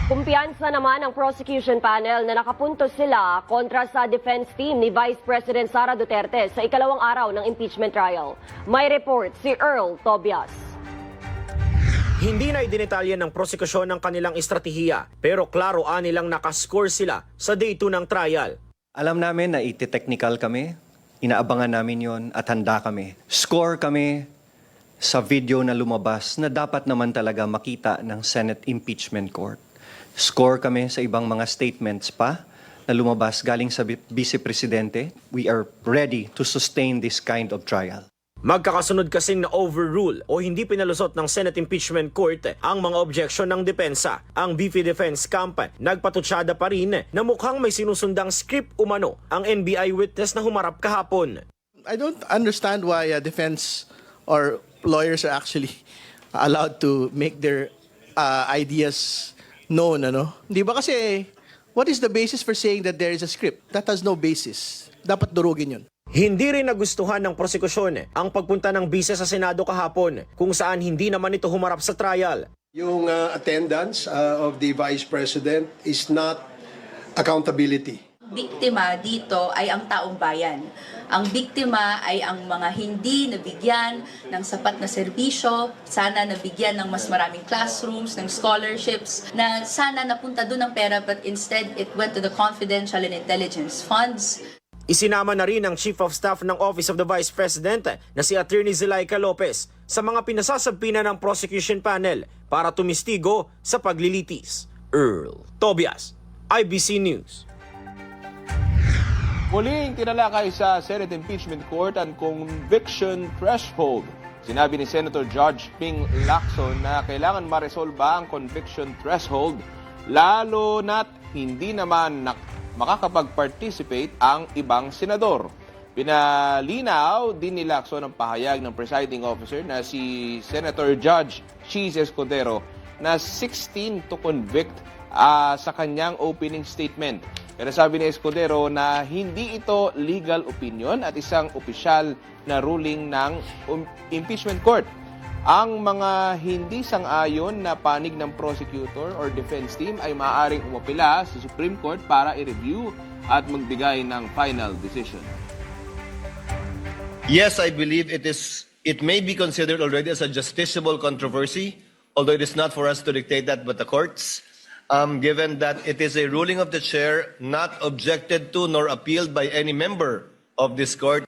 Kumpiyansa naman ang prosecution panel na nakapunto sila kontra sa defense team ni Vice President Sara Duterte sa ikalawang araw ng impeachment trial. May report si Earl Tobias. Hindi na idinetalye ng prosekusyon ang kanilang estratehiya, pero klaro nilang nakascore sila sa day 2 ng trial. Alam namin na iti-technical kami, inaabangan namin yon at handa kami. Score kami sa video na lumabas na dapat naman talaga makita ng Senate Impeachment Court. Score kami sa ibang mga statements pa na lumabas galing sa Vice Presidente. We are ready to sustain this kind of trial. Magkakasunod kasing na overrule o hindi pinalusot ng Senate Impeachment Court ang mga objection ng depensa. Ang VP Defense Camp nagpatutsada pa rin na mukhang may sinusundang script umano ang NBI witness na humarap kahapon. I don't understand why defense or lawyers are actually allowed to make their ideas known, ano? Di ba kasi, what is the basis for saying that there is a script? That has no basis. Dapat durugin yun. Hindi rin nagustuhan ng prosekusyon ang pagpunta ng bise sa Senado kahapon kung saan hindi naman ito humarap sa trial. Yung attendance of the Vice President is not accountability. Biktima dito ay ang taong bayan. Ang biktima ay ang mga hindi nabigyan ng sapat na serbisyo, sana nabigyan ng mas maraming classrooms, ng scholarships, na sana napunta doon ang pera but instead it went to the confidential and intelligence funds. Isinama na rin ang Chief of Staff ng Office of the Vice President na si Attorney Zelaika Lopez sa mga pinasasagpina ng prosecution panel para tumistigo sa paglilitis. Earl Tobias, IBC News. Muling tinalakay sa Senate Impeachment Court ang conviction threshold. Sinabi ni Senator Judge Ping Lacson na kailangan maresolba ang conviction threshold lalo na't hindi naman makakapag-participate ang ibang senador. Pinalinaw din ni Lacson ang pahayag ng presiding officer na si Senator Judge Cheese Escudero na 16 to convict sa kanyang opening statement. Pero sabi ni Escudero na hindi ito legal opinion at isang opisyal na ruling ng impeachment court. Ang mga hindi sang-ayon na panig ng prosecutor or defense team ay maaaring umapila sa Supreme Court para i-review at magbigay ng final decision. Yes, I believe it may be considered already as a justiciable controversy, although it is not for us to dictate that but the courts. Given that it is a ruling of the chair not objected to nor appealed by any member of this court.